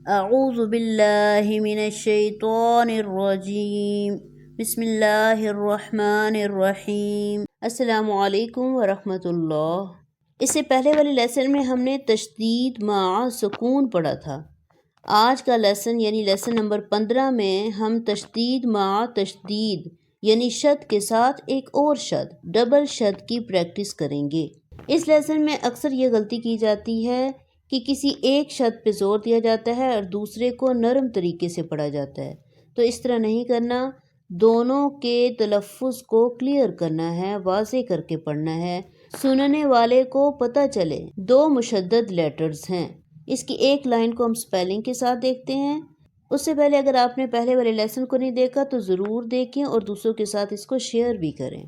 اعوذ باللہ من الشیطان الرجیم بسم اللہ الرحمن الرحیم۔ السلام علیکم ورحمۃ اللہ۔ اس سے پہلے والے لیسن میں ہم نے تشدید مع سکون پڑھا تھا۔ آج کا لیسن یعنی لیسن نمبر 15 میں ہم تشدید مع تشدید یعنی شد کے ساتھ ایک اور شد ڈبل شد کی پریکٹس کریں گے۔ اس لیسن میں اکثر یہ غلطی کی جاتی ہے کہ کسی ایک شد پہ زور دیا جاتا ہے اور دوسرے کو نرم طریقے سے پڑھا جاتا ہے، تو اس طرح نہیں کرنا۔ دونوں کے تلفظ کو کلیئر کرنا ہے، واضح کر کے پڑھنا ہے، سننے والے کو پتہ چلے۔ 2 مشدد لیٹرز ہیں۔ اس کی ایک لائن کو ہم سپیلنگ کے ساتھ دیکھتے ہیں۔ اس سے پہلے اگر آپ نے پہلے والے لیسن کو نہیں دیکھا تو ضرور دیکھیں اور دوسروں کے ساتھ اس کو شیئر بھی کریں۔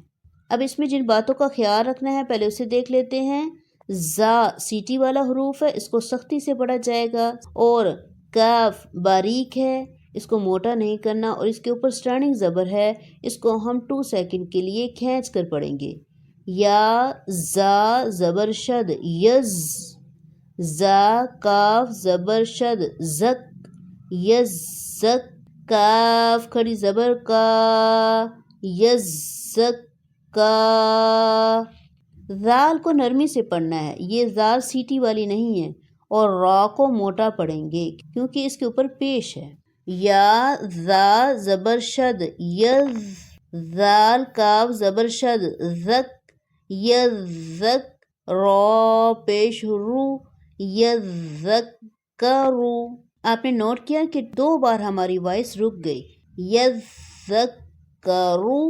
اب اس میں جن باتوں کا خیال رکھنا ہے پہلے اسے دیکھ لیتے ہیں۔ زا سیٹی والا حروف ہے، اس کو سختی سے پڑھا جائے گا، اور کاف باریک ہے، اس کو موٹا نہیں کرنا، اور اس کے اوپر سٹینڈنگ زبر ہے، اس کو ہم 2 سیکنڈ کے لیے کھینچ کر پڑھیں گے۔ یا زا زبر شد یز، زا کاف زبر شد زک یزک، کاف کھڑی زبر کا یزک کا۔ زال کو نرمی سے پڑھنا ہے، یہ زال سیٹی والی نہیں ہے، اور را کو موٹا پڑھیں گے کیونکہ اس کے اوپر پیش ہے۔ یا زا زبر شد یز، زال کاف زبر شد زک یزک، را پیش رو یزکرو۔ آپ نے نوٹ کیا کہ 2 بار ہماری وائس رک گئی۔ یزکرو،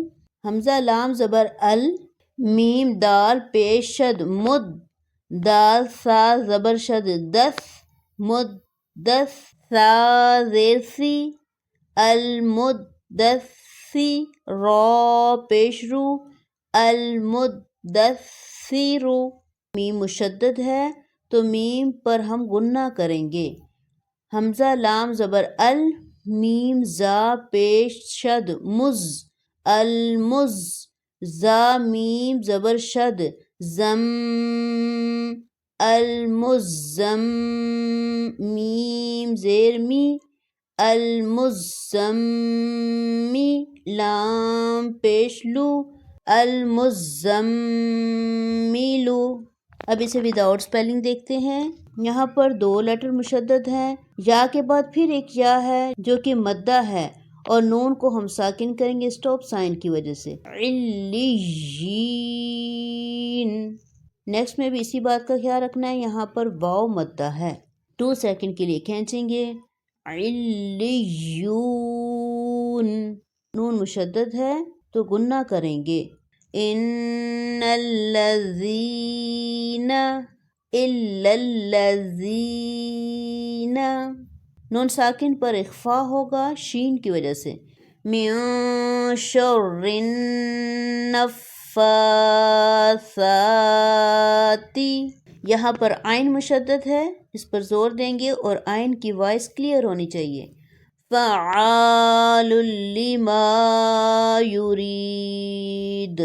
حمزہ لام زبر ال، میم دال پیش شد مد، دال سا زبر شد دس مدس، سا زیر سی المدسی، را پیش رو المدثرو۔ میم مشدد ہے تو میم پر ہم غنہ کریں گے۔ حمزہ لام زبر ال، میم زا پیش شد مز المز، زا میم زبر شد زم المزم، میم زیر می المزمی، لام پیش لو المزملو۔ اب اسے وداؤٹ سپیلنگ دیکھتے ہیں۔ یہاں پر 2 لیٹر مشدد ہیں۔ یا کے بعد پھر ایک یا ہے جو کہ مدہ ہے، اور نون کو ہم ساکن کریں گے سٹاپ سائن کی وجہ سے۔ علیین۔ نیکسٹ میں بھی اسی بات کا خیال رکھنا ہے، یہاں پر واو مدہ ہے، 2 سیکنڈ کے لیے کھینچیں گے۔ علیون، نون مشدد ہے تو غنہ کریں گے۔ ان الذین، الا الذین، نون ساکن پر اخفا ہوگا شین کی وجہ سے۔ من شر النفاثات، یہاں پر عین مشدد ہے، اس پر زور دیں گے اور عین کی وائس کلیئر ہونی چاہیے۔ فعال لما یرید،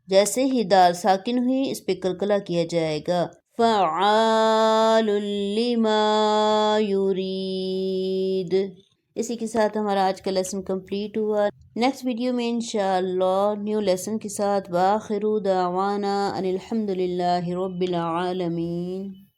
جیسے ہی دال ساکن ہوئی اس پہ قلقلہ کیا جائے گا۔ فعال لما یرید۔ اسی کے ساتھ ہمارا آج کا لیسن کمپلیٹ ہوا۔ نیکسٹ ویڈیو میں انشاءاللہ نیو لیسن کے ساتھ، وآخر دعوانا ان الحمد للہ رب العالمین۔